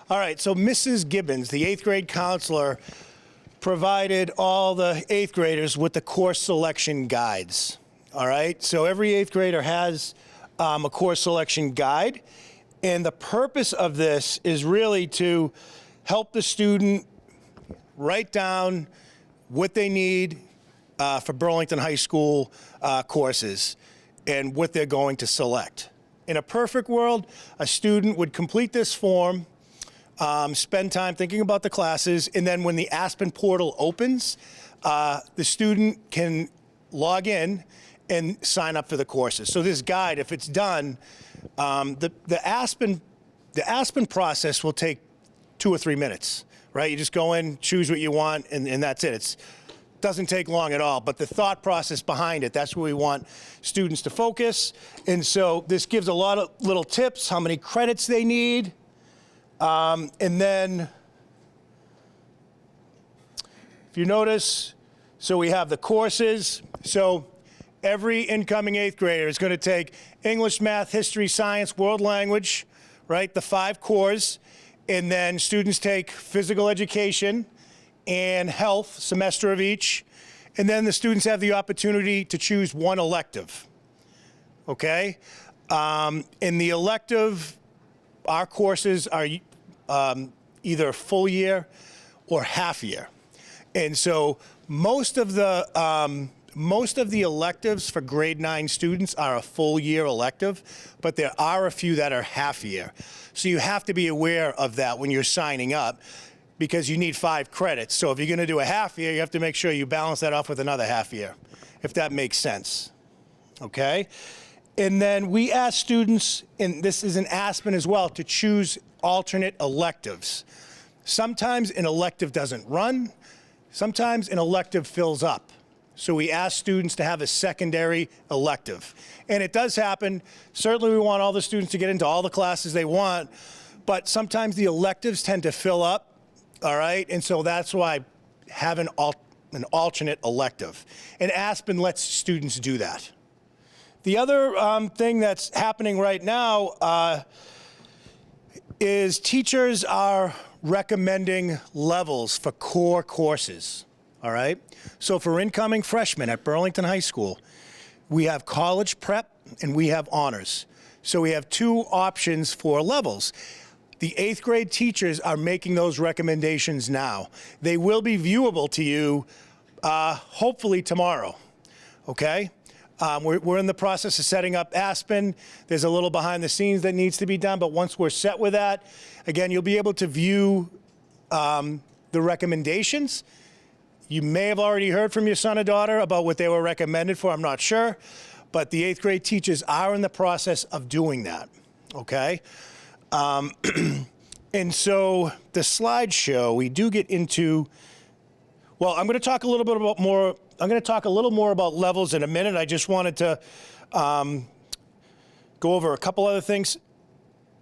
All right, so Mrs. Gibbons, the 8th grade counselor, provided all the 8th graders with the course selection guides. All right, so every 8th grader has a course selection guide, and the purpose of this is really to help the student write down what they need for Burlington High School courses and what they're going to select. In a perfect world, a student would complete this form, spend time thinking about the classes, and then when the Aspen portal opens, the student can log in and sign up for the courses. So this guide, if it's done, the Aspen process will take 2 or 3 minutes, right? You just go in, choose what you want, and that's it. It doesn't take long at all, but the thought process behind it, that's where we want students to focus. And so this gives a lot of little tips, how many credits they need, and then if you notice, so we have the courses. So every incoming 8th grader is going to take English, math, history, science, world language, right? The 5 cores. And then students take physical education and health, semester of each. And then the students have the opportunity to choose one elective, okay? In the elective, our courses are either full year or half year. And so most of the electives for grade 9 students are a full year elective, but there are a few that are half year. So you have to be aware of that when you're signing up, because you need 5 credits. So if you're going to do a half year, you have to make sure you balance that off with another half year, if that makes sense. Okay? And then we ask students, and this is in Aspen as well, to choose alternate electives. Sometimes an elective doesn't run. Sometimes an elective fills up. So we ask students to have a secondary elective. And it does happen. Certainly we want all the students to get into all the classes they want, but sometimes the electives tend to fill up, all right? And so that's why have an alternate elective. And Aspen lets students do that. The other thing that's happening right now is teachers are recommending levels for core courses. All right? So for incoming freshmen at Burlington High School, we have college prep and we have honors. So we have 2 options for levels. The 8th grade teachers are making those recommendations now. They will be viewable to you hopefully tomorrow, okay? We're in the process of setting up Aspen. There's a little behind the scenes that needs to be done, but once we're set with that, again, you'll be able to view the recommendations. You may have already heard from your son or daughter about what they were recommended for, I'm not sure, but the 8th grade teachers are in the process of doing that, okay? And so the slideshow, we do get into, well, I'm going to talk a little bit about more, I'm going to talk a little more about levels in a minute. I just wanted to go over a couple other things.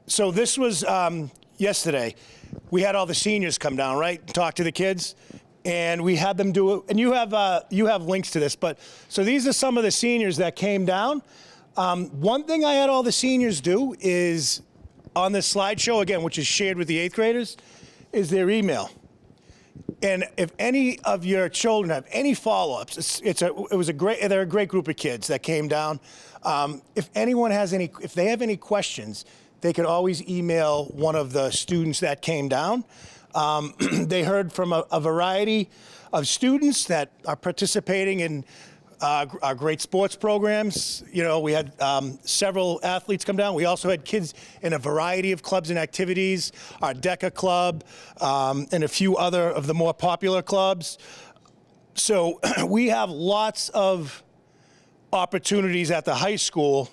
So this was yesterday. We had all the seniors come down, right, talk to the kids. And we had them do it, and you have links to this, but so these are some of the seniors that came down. One thing I had all the seniors do is, on this slideshow, again, which is shared with the 8th graders, is their email. And if any of your children have any follow-ups, they're a great group of kids that came down. If anyone has if they have any questions, they could always email one of the students that came down. They heard from a variety of students that are participating in our great sports programs. You know, we had several athletes come down. We also had kids in a variety of clubs and activities, our DECA club, and a few other of the more popular clubs. So we have lots of opportunities at the high school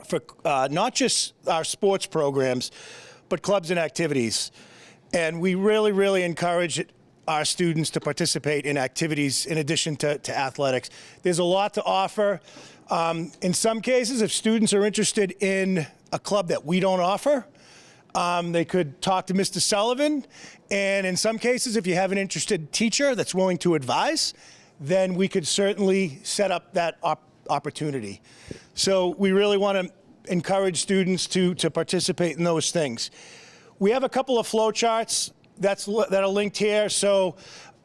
for not just our sports programs, but clubs and activities. And we really, really encourage our students to participate in activities in addition to athletics. There's a lot to offer. In some cases, if students are interested in a club that we don't offer, they could talk to Mr. Sullivan. And in some cases, if you have an interested teacher that's willing to advise, then we could certainly set up that opportunity. So we really want to encourage students to participate in those things. We have a couple of flow charts that are linked here. So,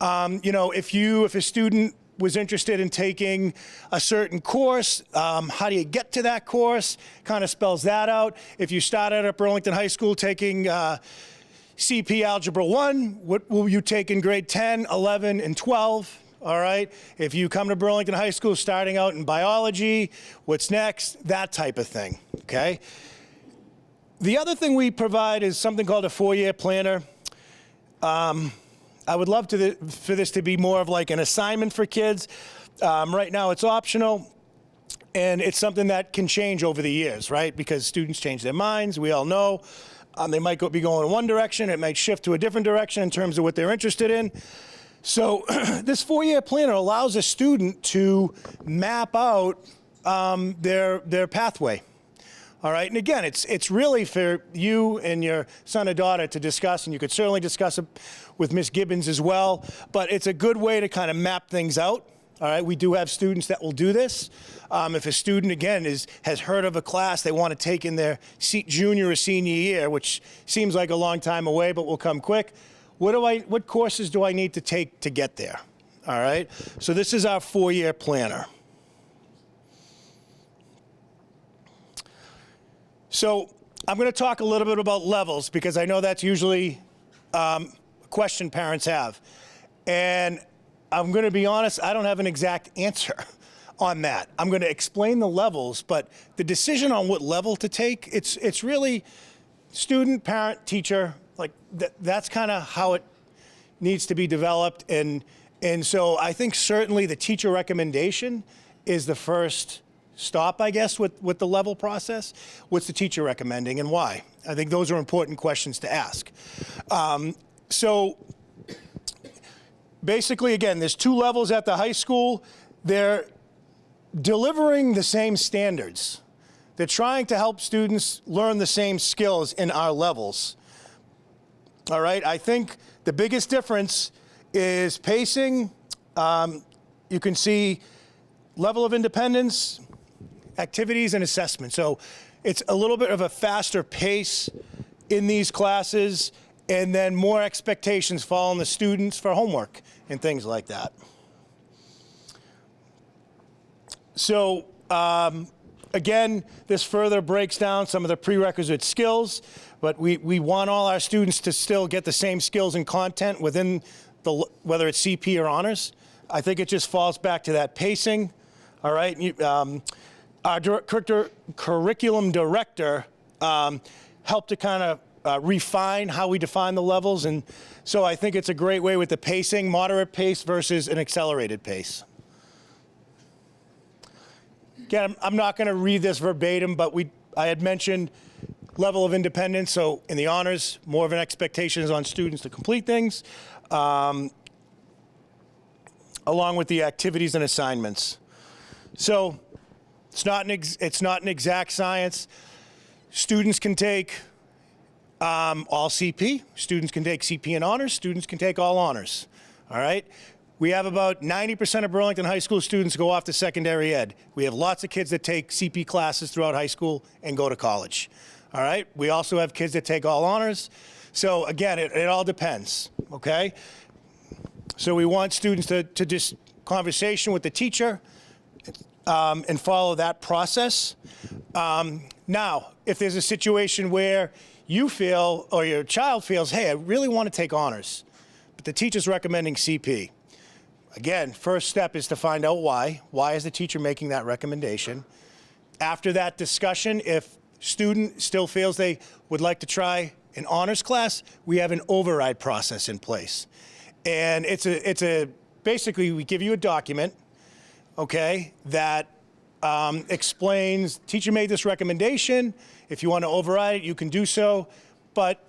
you know, if a student was interested in taking a certain course, how do you get to that course? Kind of spells that out. If you started at Burlington High School taking CP Algebra 1, what will you take in grade 10, 11, and 12? All right. If you come to Burlington High School starting out in biology, what's next? That type of thing. Okay. The other thing we provide is something called a 4-year planner. I would love for this to be more of like an assignment for kids. Right now it's optional, and it's something that can change over the years, right? Because students change their minds, we all know. They might be going in one direction, it might shift to a different direction in terms of what they're interested in. So this 4-year planner allows a student to map out their pathway. All right, and again, it's really for you and your son or daughter to discuss, and you could certainly discuss it with Ms. Gibbons as well, but it's a good way to kind of map things out. All right, we do have students that will do this. If a student, again, has heard of a class they want to take in their junior or senior year, which seems like a long time away, but will come quick, what courses do I need to take to get there? All right, so this is our 4-year planner. So I'm going to talk a little bit about levels because I know that's usually a question parents have. And I'm going to be honest, I don't have an exact answer on that. I'm going to explain the levels, but the decision on what level to take, it's really student, parent, teacher, like that's kind of how it needs to be developed. And so I think certainly the teacher recommendation is the first stop, I guess, with the level process. What's the teacher recommending and why? I think those are important questions to ask. So basically, again, there's 2 levels at the high school. They're delivering the same standards. They're trying to help students learn the same skills in our levels. All right, I think the biggest difference is pacing. You can see level of independence, activities, and assessment. So it's a little bit of a faster pace in these classes, and then more expectations fall on the students for homework and things like that. So again, this further breaks down some of the prerequisite skills, but we want all our students to still get the same skills and content within whether it's CP or honors. I think it just falls back to that pacing. All right. Our curriculum director helped to kind of refine how we define the levels. And so I think it's a great way with the pacing, moderate pace versus an accelerated pace. Again, I'm not going to read this verbatim, but I had mentioned level of independence. So in the honors, more of an expectation is on students to complete things, along with the activities and assignments. So it's not an exact science. Students can take all CP. Students can take CP and honors. Students can take all honors. All right. We have about 90% of Burlington High School students go off to secondary ed. We have lots of kids that take CP classes throughout high school and go to college. All right. We also have kids that take all honors. So again, it all depends. Okay. So we want students to just conversation with the teacher and follow that process. Now, if there's a situation where you feel or your child feels, hey, I really want to take honors, but the teacher's recommending CP. Again, first step is to find out why. Why is the teacher making that recommendation? After that discussion, if student still feels they would like to try an honors class, we have an override process in place. And basically we give you a document, okay, that explains, teacher made this recommendation. If you want to override it, you can do so, but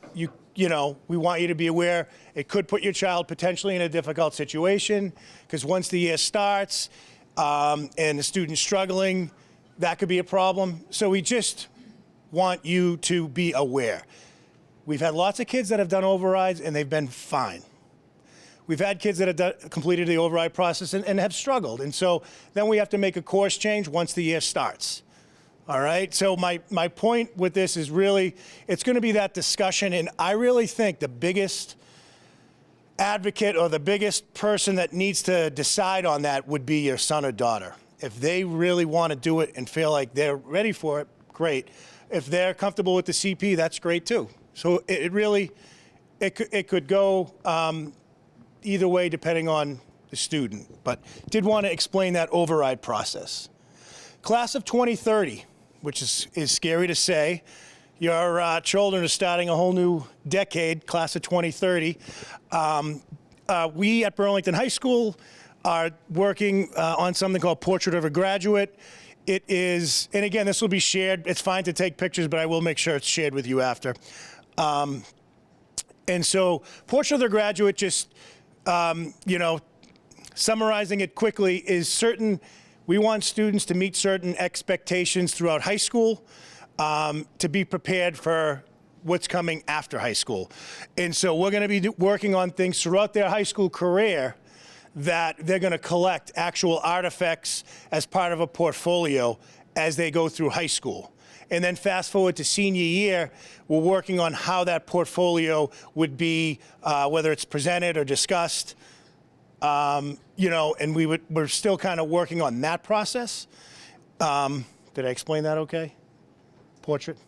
you know, we want you to be aware it could put your child potentially in a difficult situation, because once the year starts and the student's struggling, that could be a problem. So we just want you to be aware. We've had lots of kids that have done overrides and they've been fine. We've had kids that have completed the override process and have struggled. And so then we have to make a course change once the year starts. All right, so my point with this is really, it's going to be that discussion, and I really think the biggest advocate or the biggest person that needs to decide on that would be your son or daughter. If they really want to do it and feel like they're ready for it, great. If they're comfortable with the CP, that's great too. So it really, it could go either way depending on the student, but did want to explain that override process. Class of 2030, which is scary to say. Your children are starting a whole new decade, class of 2030. We at Burlington High School are working on something called Portrait of a Graduate. It is, and again, this will be shared. It's fine to take pictures, but I will make sure it's shared with you after. And so Portrait of the Graduate, just, summarizing it quickly, is we want students to meet certain expectations throughout high school, to be prepared for what's coming after high school. And so we're going to be working on things throughout their high school career that they're going to collect actual artifacts as part of a portfolio as they go through high school. And then fast forward to senior year, we're working on how that portfolio would be, whether it's presented or discussed, and we're still kind of working on that process. Did I explain that okay? Portrait?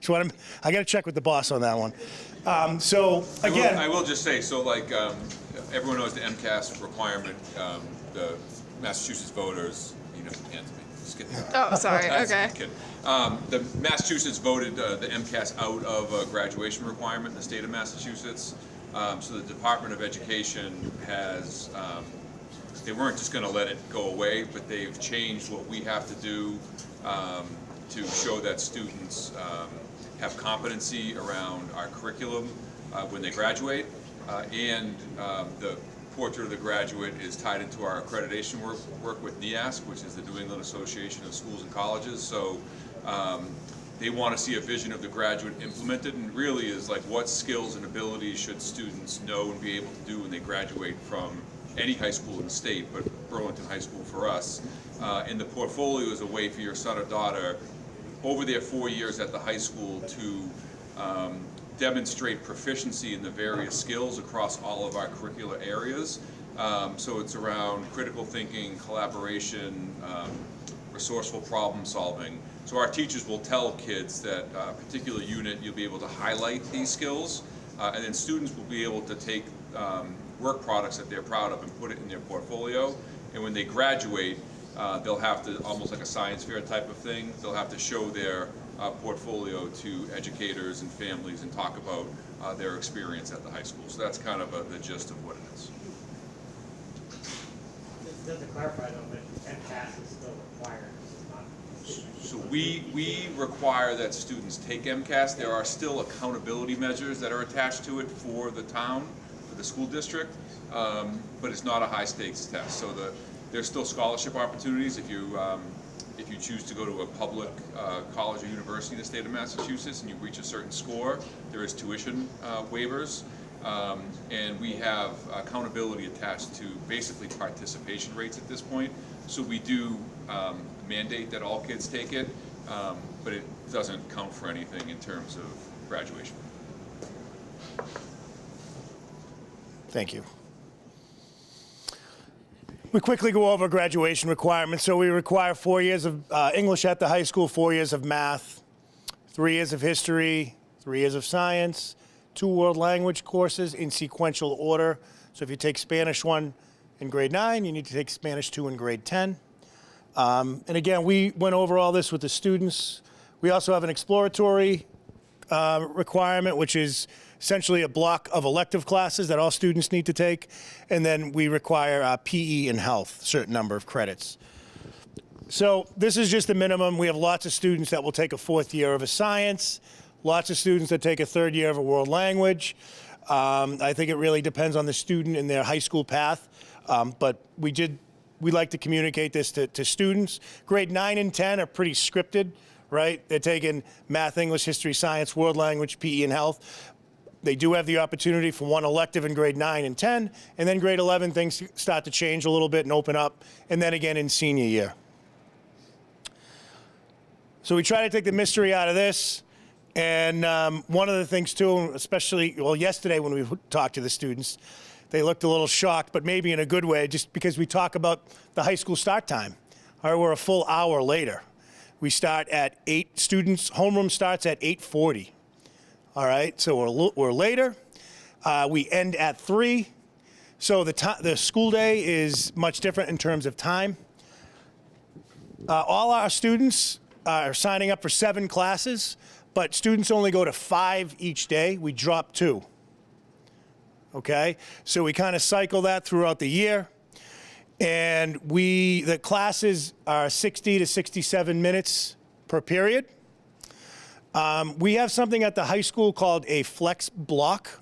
So I got to check with the boss on that one. So again, I will just say, so like everyone knows the MCAS requirement, the Massachusetts voters, answer me. Just kidding. Oh, sorry. Okay. The Massachusetts voted the MCAS out of a graduation requirement in the state of Massachusetts. So the Department of Education has, they weren't just going to let it go away, but they've changed what we have to do to show that students have competency around our curriculum when they graduate. And the Portrait of the Graduate is tied into our accreditation work with NEASC, which is the New England Association of Schools and Colleges. So they want to see a vision of the graduate implemented, and really is like what skills and abilities should students know and be able to do when they graduate from any high school in the state, but Burlington High School for us. And the portfolio is a way for your son or daughter over their 4 years at the high school to demonstrate proficiency in the various skills across all of our curricular areas. So it's around critical thinking, collaboration, resourceful problem solving. So our teachers will tell kids that a particular unit you'll be able to highlight these skills, and then students will be able to take work products that they're proud of and put it in their portfolio. And when they graduate, they'll have to, almost like a science fair type of thing, they'll have to show their portfolio to educators and families and talk about their experience at the high school. So that's kind of the gist of what it is. Just to clarify though, but MCAS is still required. So we require that students take MCAS. There are still accountability measures that are attached to it for the town, for the school district, but it's not a high stakes test. So there's still scholarship opportunities if you choose to go to a public college or university in the state of Massachusetts and you reach a certain score. There is tuition waivers, and we have accountability attached to basically participation rates at this point. So we do mandate that all kids take it, but it doesn't count for anything in terms of graduation. thank you. We quickly go over graduation requirements. So we require 4 years of English at the high school, 4 years of math, 3 years of history, 3 years of science, 2 world language courses in sequential order. So if you take Spanish 1 in grade 9, you need to take Spanish 2 in grade 10. And again, we went over all this with the students. We also have an exploratory requirement, which is essentially a block of elective classes that all students need to take. And then we require PE and health, a certain number of credits. So this is just the minimum. We have lots of students that will take a 4th year of a science, lots of students that take a 3rd year of a world language. I think it really depends on the student and their high school path. But we like to communicate this to students. Grade 9 and 10 are pretty scripted, right? They're taking math, English, history, science, world language, PE, and health. They do have the opportunity for one elective in grade 9 and 10, and then grade 11 things start to change a little bit and open up, and then again in senior year. So we try to take the mystery out of this. And one of the things too, especially, well, yesterday when we talked to the students, they looked a little shocked, but maybe in a good way, just because we talk about the high school start time. All right, we're a full hour later. We start at 8, students, homeroom starts at 8:40. All right, so we're later. We end at 3. So the school day is much different in terms of time. All our students are signing up for 7 classes, but students only go to 5 each day. We drop 2. Okay, so we kind of cycle that throughout the year. And the classes are 60 to 67 minutes per period. We have something at the high school called a flex block.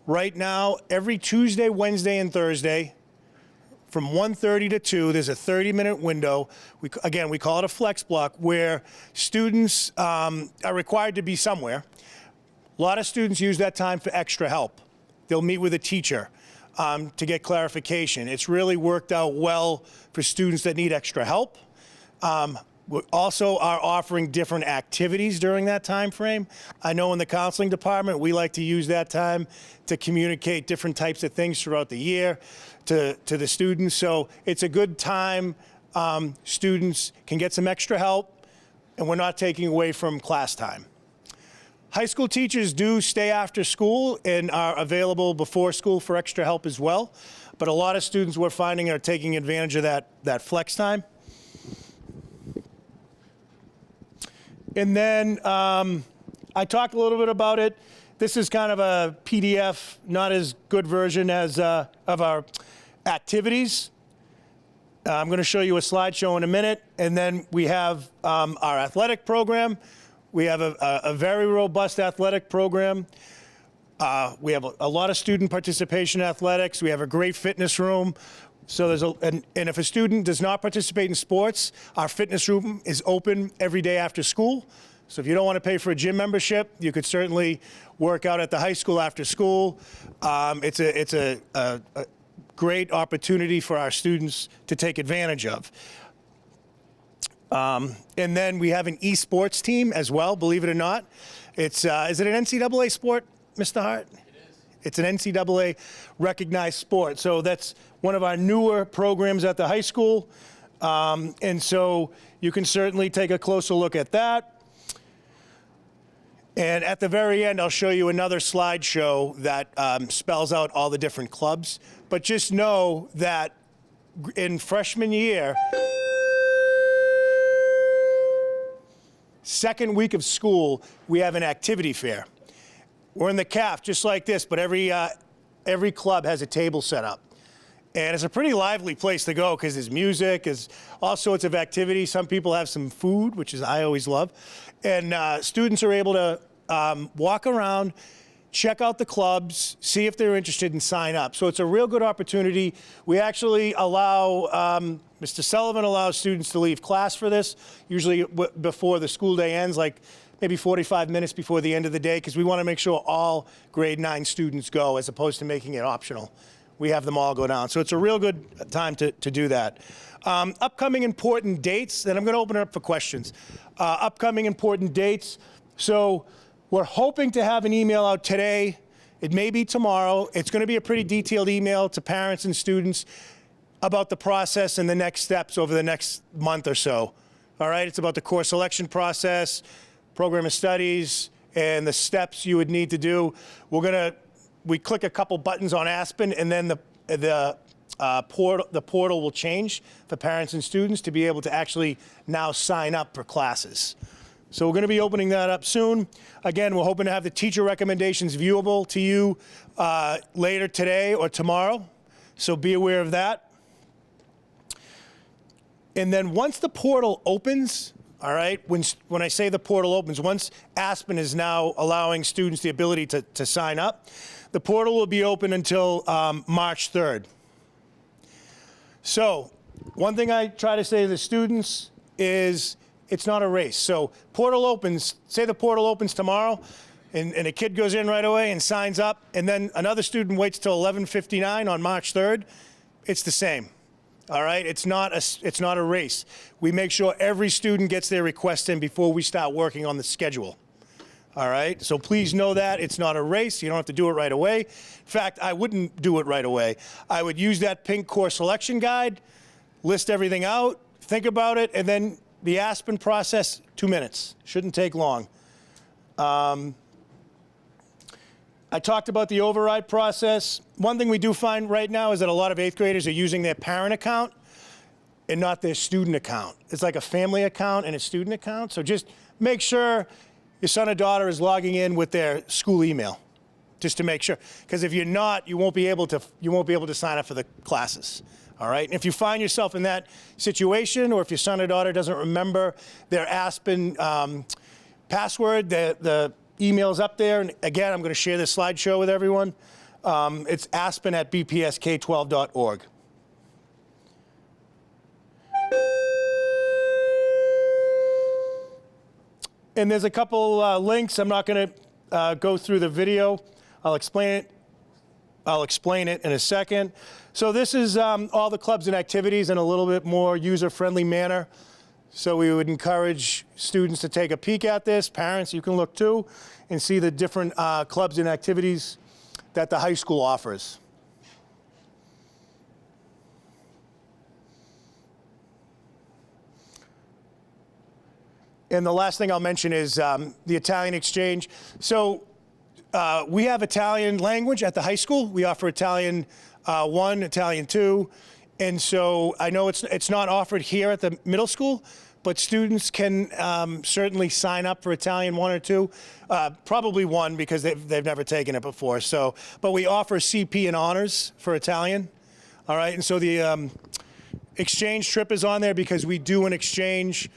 Right now, every Tuesday, Wednesday, and Thursday, from 1:30 to 2, there's a 30-minute window. We call it a flex block, where students are required to be somewhere. A lot of students use that time for extra help. They'll meet with a teacher to get clarification. It's really worked out well for students that need extra help. We also are offering different activities during that time frame. I know in the counseling department, we like to use that time to communicate different types of things throughout the year to the students. So it's a good time. Students can get some extra help, and we're not taking away from class time. High school teachers do stay after school and are available before school for extra help as well. But a lot of students we're finding are taking advantage of that flex time. And then I talked a little bit about it. This is kind of a PDF, not as good version as of our activities. I'm going to show you a slideshow in a minute. And then we have our athletic program. We have a very robust athletic program. We have a lot of student participation in athletics. We have a great fitness room. So and if a student does not participate in sports, our fitness room is open every day after school. So if you don't want to pay for a gym membership, you could certainly work out at the high school after school. It's a great opportunity for our students to take advantage of. And then we have an esports team as well, believe it or not. Is it an NCAA sport, Mr. Hart? It's an NCAA recognized sport. So that's one of our newer programs at the high school. And so you can certainly take a closer look at that. And at the very end, I'll show you another slideshow that spells out all the different clubs. But just know that in freshman year, second week of school, we have an activity fair. We're in the CAF, just like this, but every club has a table set up. And it's a pretty lively place to go because there's music, there's all sorts of activities. Some people have some food, which I always love. And students are able to walk around, check out the clubs, see if they're interested, and sign up. So it's a real good opportunity. We actually allow, Mr. Sullivan allows students to leave class for this, usually before the school day ends, like maybe 45 minutes before the end of the day, because we want to make sure all grade 9 students go as opposed to making it optional. We have them all go down. So it's a real good time to do that. Upcoming important dates, and I'm going to open it up for questions. Upcoming important dates. So we're hoping to have an email out today. It may be tomorrow. It's going to be a pretty detailed email to parents and students about the process and the next steps over the next month or so. All right, it's about the course selection process, program of studies, and the steps you would need to do. We click a couple buttons on Aspen, and then the portal will change for parents and students to be able to actually now sign up for classes. So we're going to be opening that up soon. Again, we're hoping to have the teacher recommendations viewable to you later today or tomorrow. So be aware of that. And then once the portal opens, all right, when I say the portal opens, once Aspen is now allowing students the ability to sign up, the portal will be open until March 3rd. So one thing I try to say to the students is it's not a race. So portal opens, say the portal opens tomorrow, and a kid goes in right away and signs up, and then another student waits till 11:59 on March 3rd, it's the same. All right, it's not a race. We make sure every student gets their request in before we start working on the schedule. All right, so please know that it's not a race. You don't have to do it right away. In fact, I wouldn't do it right away. I would use that pink course selection guide, list everything out, think about it, and then the Aspen process, 2 minutes. Shouldn't take long. I talked about the override process. One thing we do find right now is that a lot of 8th graders are using their parent account and not their student account. It's like a family account and a student account. So just make sure your son or daughter is logging in with their school email, just to make sure. Because if you're not, you won't be able to sign up for the classes. All right. And if you find yourself in that situation, or if your son or daughter doesn't remember their Aspen password, the email's up there. And again, I'm going to share this slideshow with everyone. It's aspen@bpsk12.org. And there's a couple links. I'm not going to go through the video. I'll explain it in a second. So this is all the clubs and activities in a little bit more user-friendly manner. So we would encourage students to take a peek at this. Parents, you can look too and see the different clubs and activities that the high school offers. And the last thing I'll mention is the Italian exchange. So we have Italian language at the high school. We offer Italian 1, Italian 2. And so I know it's not offered here at the middle school, but students can certainly sign up for Italian 1 or 2, probably 1 because they've never taken it before. So, but we offer CP and honors for Italian. All right, and so the exchange trip is on there because we do an exchange.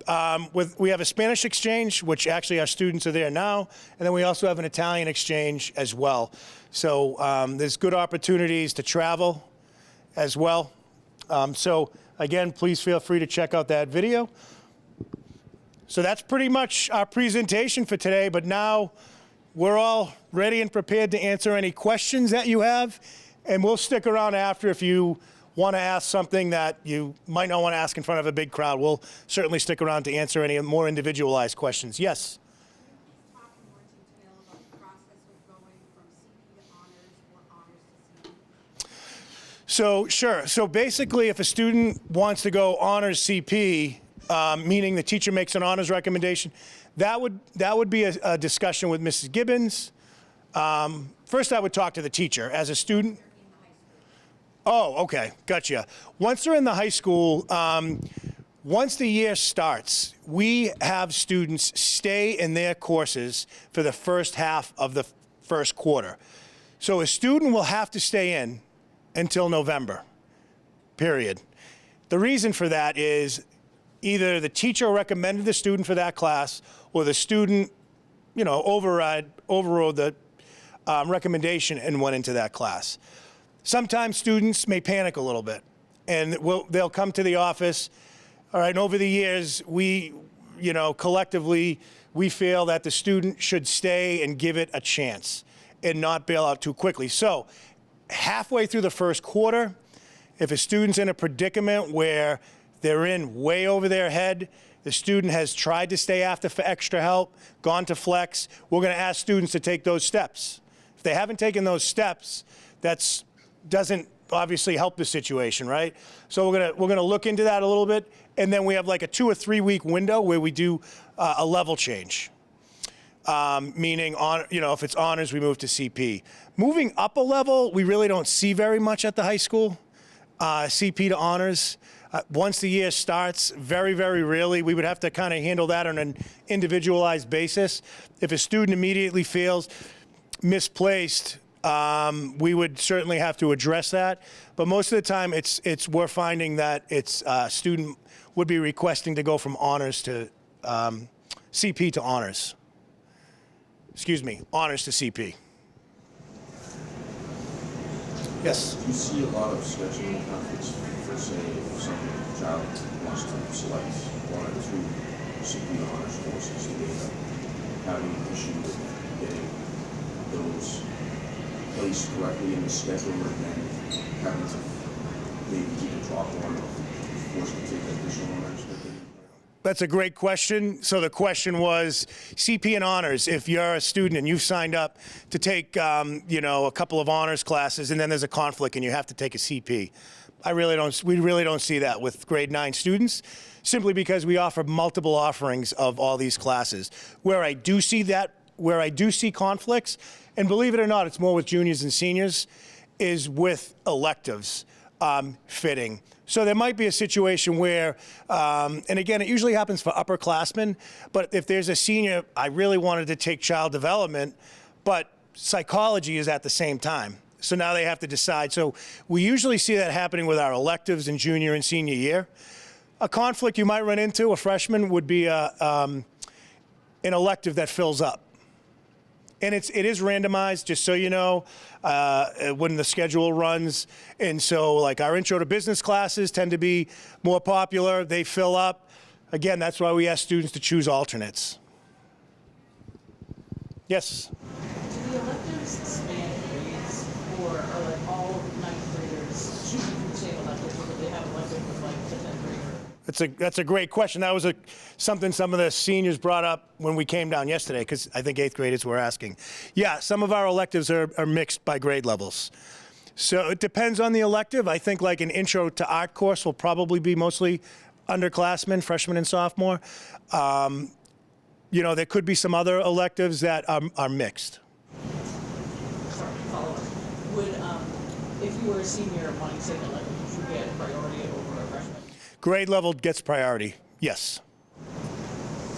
We have a Spanish exchange, which actually our students are there now, and then we also have an Italian exchange as well. So there's good opportunities to travel as well. So again, please feel free to check out that video. So that's pretty much our presentation for today, but now we're all ready and prepared to answer any questions that you have, and we'll stick around after if you want to ask something that you might not want to ask in front of a big crowd. We'll certainly stick around to answer any more individualized questions. Yes? Can you talk in more detail about the process of going from CP to honors or honors to CP? So, sure. So basically, if a student wants to go honors CP, meaning the teacher makes an honors recommendation, that would be a discussion with Mrs. Gibbons. First, I would talk to the teacher. As a student, oh, okay, gotcha. Once they're in the high school, once the year starts, we have students stay in their courses for the first half of the first quarter. So a student will have to stay in until November, period. The reason for that is either the teacher recommended the student for that class, or the student, overrode the recommendation and went into that class. Sometimes students may panic a little bit, and they'll come to the office. All right, and over the years, collectively, we feel that the student should stay and give it a chance and not bail out too quickly. So halfway through the first quarter, if a student's in a predicament where they're in way over their head, the student has tried to stay after for extra help, gone to flex, we're going to ask students to take those steps. If they haven't taken those steps, that doesn't obviously help the situation, right? So we're gonna look into that a little bit, and then we have like a 2 or 3 week window where we do a level change. Meaning, if it's honors, we move to CP. Moving up a level, we really don't see very much at the high school. CP to honors. Once the year starts, very, very rarely. We would have to kind of handle that on an individualized basis. If a student immediately feels misplaced, we would certainly have to address that. But most of the time, we're finding that student would be requesting to go from honors to CP to honors. Excuse me, honors to CP. Yes? Do you see a lot of scheduling conflicts for, say, if some child wants to select 1 or 2 CP honors courses, do they end up having an issue with getting those placed correctly in the schedule and then having to maybe either drop one or force them to take additional honors that they didn't? That's a great question. So the question was CP and honors. If you're a student and you've signed up to take, a couple of honors classes, and then there's a conflict and you have to take a CP. We really don't see that with grade 9 students, simply because we offer multiple offerings of all these classes. Where I do see conflicts, and believe it or not, it's more with juniors and seniors, is with electives fitting. So there might be a situation where, and again, it usually happens for upperclassmen, but if there's a senior, I really wanted to take child development, but psychology is at the same time. So now they have to decide. So we usually see that happening with our electives in junior and senior year. A conflict you might run into, a freshman, would be an elective that fills up. And it is randomized, just so you know, when the schedule runs. And so like our intro to business classes tend to be more popular. They fill up. Again, that's why we ask students to choose alternates. Yes? Do the electives span grades, or are like all ninth graders choosing from the same electives, or do they have electives with like the 10th grader? That's a great question. That was something some of the seniors brought up when we came down yesterday, because I think 8th graders were asking. Yeah, some of our electives are mixed by grade levels. So it depends on the elective. I think like an intro to art course will probably be mostly underclassmen, freshmen and sophomore. There could be some other electives that are mixed. Sorry, follow up. Would, if you were a senior wanting to take an elective, would you get priority over a freshman? Grade level gets priority, yes.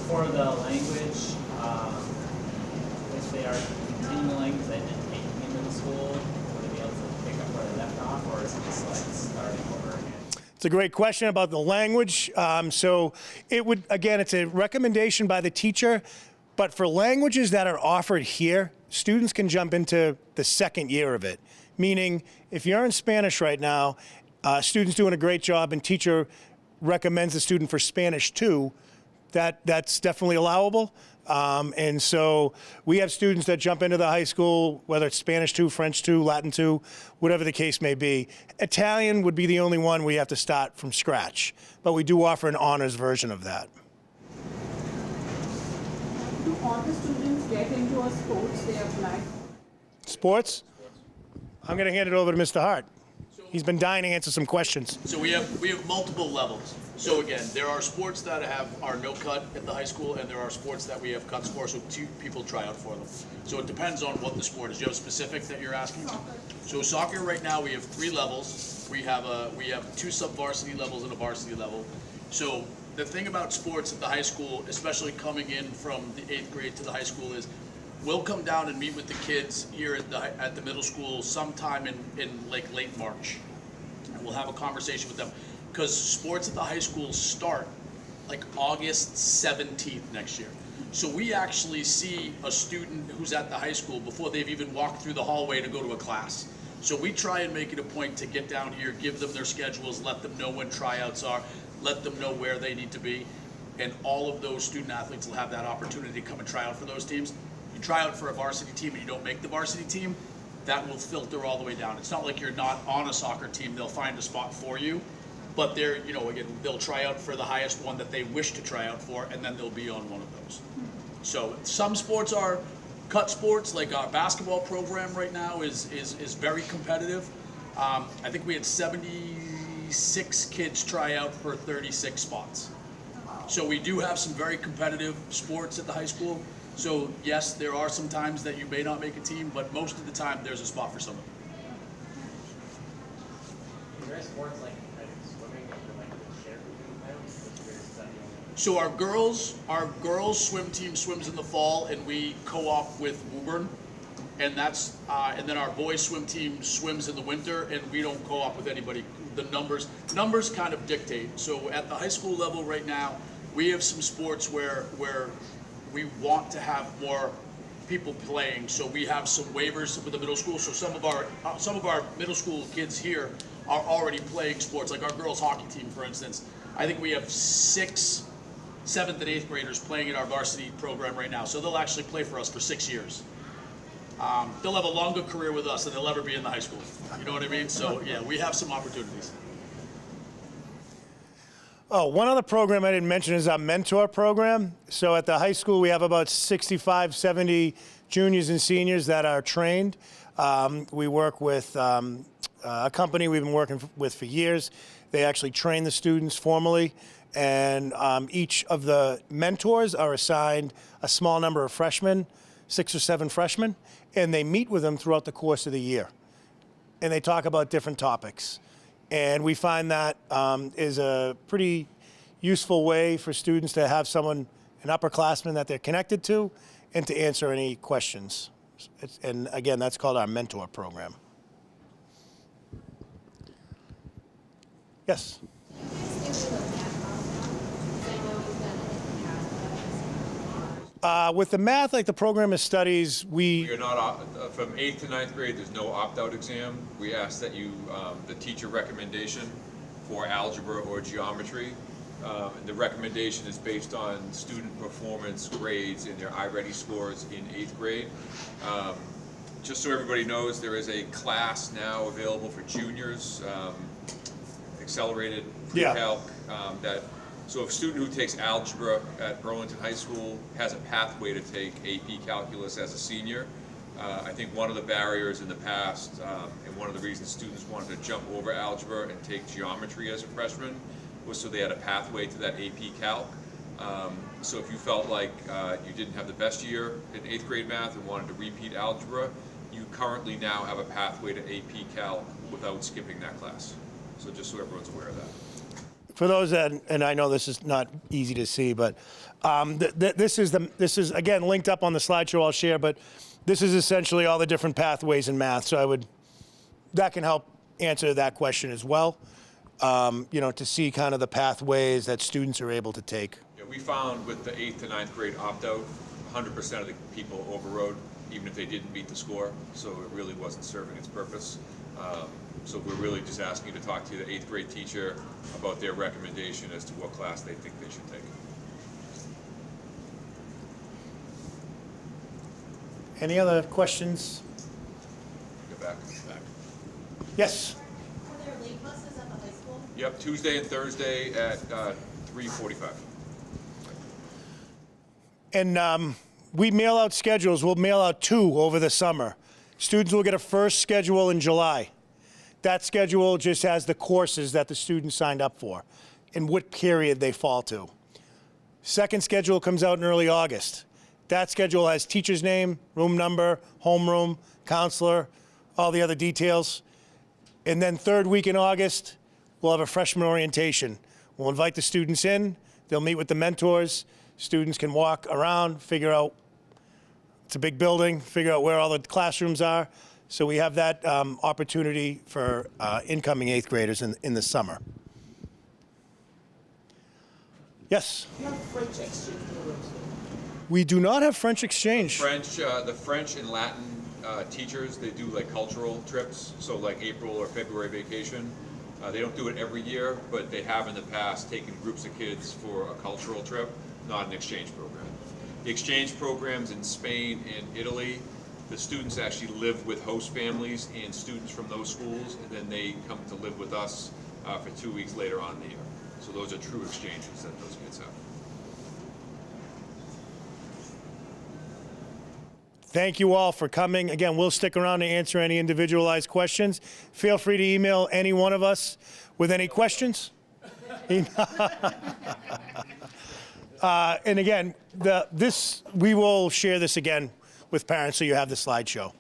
For the language, if they are continuing the language they didn't take in middle school, would they be able to pick up where they left off, or is it just like starting over again? It's a great question about the language. So it would, again, it's a recommendation by the teacher, but for languages that are offered here, students can jump into the second year of it. Meaning, if you're in Spanish right now, student's doing a great job and teacher recommends the student for Spanish 2, that's definitely allowable. And so we have students that jump into the high school, whether it's Spanish 2, French 2, Latin 2, whatever the case may be. Italian would be the only one we have to start from scratch, but we do offer an honors version of that. Do all the students get into a sports they apply for? Sports? I'm going to hand it over to Mr. Hart. He's been dying to answer some questions. So we have multiple levels. So again, there are sports that are no cut at the high school, and there are sports that we have cuts for, so 2 people try out for them. So it depends on what the sport is. Do you have a specific that you're asking? So soccer right now we have 3 levels. We have 2 sub-varsity levels and a varsity level. So the thing about sports at the high school, especially coming in from the 8th grade to the high school, is we'll come down and meet with the kids here at the middle school sometime in like late March. And we'll have a conversation with them, because sports at the high school start like August 17th next year. So we actually see a student who's at the high school before they've even walked through the hallway to go to a class. So we try and make it a point to get down here, give them their schedules, let them know when tryouts are, let them know where they need to be, and all of those student athletes will have that opportunity to come and try out for those teams. You try out for a varsity team and you don't make the varsity team, that will filter all the way down. It's not like you're not on a soccer team, they'll find a spot for you, but they're, again, they'll try out for the highest one that they wish to try out for, and then they'll be on one of those. So some sports are cut sports, like our basketball program right now is very competitive. I think we had 76 kids try out for 36 spots. So we do have some very competitive sports at the high school. So yes, there are some times that you may not make a team, but most of the time there's a spot for someone. Is there sports like swimming or like the share group? So our girls swim team swims in the fall, and we co-op with Woburn, and that's and then our boys swim team swims in the winter, and we don't co-op with anybody. The numbers kind of dictate. So at the high school level right now, we have some sports where we want to have more people playing. So we have some waivers with the middle school. So some of our middle school kids here are already playing sports, like our girls hockey team, for instance. I think we have 6 7th and 8th graders playing in our varsity program right now. So they'll actually play for us for 6 years. They'll have a longer career with us than they'll ever be in the high school. You know what I mean? So yeah, we have some opportunities. Oh, one other program I didn't mention is our mentor program. So at the high school, we have about 65, 70 juniors and seniors that are trained. We work with a company we've been working with for years. They actually train the students formally, and each of the mentors are assigned a small number of freshmen, 6 or 7 freshmen, and they meet with them throughout the course of the year. And they talk about different topics. And we find that is a pretty useful way for students to have someone, an upperclassman that they're connected to, and to answer any questions. And again, that's called our mentor program. Yes? With the math, like the program of studies, You're not, from 8th to 9th grade, there's no opt-out exam. We ask that you, the teacher recommendation for algebra or geometry, and the recommendation is based on student performance grades and their iReady scores in 8th grade. Just so everybody knows, there is a class now available for juniors, accelerated pre-calc, so if a student who takes algebra at Burlington High School has a pathway to take AP Calculus as a senior. I think one of the barriers in the past, and one of the reasons students wanted to jump over algebra and take geometry as a freshman, was so they had a pathway to that AP Calc. So if you felt like you didn't have the best year in 8th grade math and wanted to repeat algebra, you currently now have a pathway to AP Calc without skipping that class. So just so everyone's aware of that. for those that, and I know this is not easy to see, but this is again linked up on the slideshow I'll share, but this is essentially all the different pathways in math. So that can help answer that question as well. To see kind of the pathways that students are able to take. Yeah, we found with the 8th to 9th grade opt-out, 100% of the people overrode, even if they didn't meet the score, so it really wasn't serving its purpose. So we're really just asking you to talk to the 8th grade teacher about their recommendation as to what class they think they should take. Any other questions? Get back. Yes. Are there late buses at the high school? Yep, Tuesday and Thursday at 3:45. And we mail out schedules. We'll mail out 2 over the summer. Students will get a first schedule in July. That schedule just has the courses that the students signed up for and what period they fall to. Second schedule comes out in early August. That schedule has teacher's name, room number, homeroom, counselor, all the other details. And then third week in August, we'll have a freshman orientation. We'll invite the students in. They'll meet with the mentors. Students can walk around, figure out, it's a big building, figure out where all the classrooms are. So we have that opportunity for incoming 8th graders in the summer. Yes? You have French exchange programs. We do not have French exchange. The French and Latin teachers, they do like cultural trips, so like April or February vacation. They don't do it every year, but they have in the past taken groups of kids for a cultural trip, not an exchange program. The exchange programs in Spain and Italy, the students actually live with host families and students from those schools, and then they come to live with us for 2 weeks later on in the year. So those are true exchanges that those kids have. Thank you all for coming. Again, we'll stick around to answer any individualized questions. Feel free to email any one of us with any questions. And again, we will share this again with parents so you have the slideshow.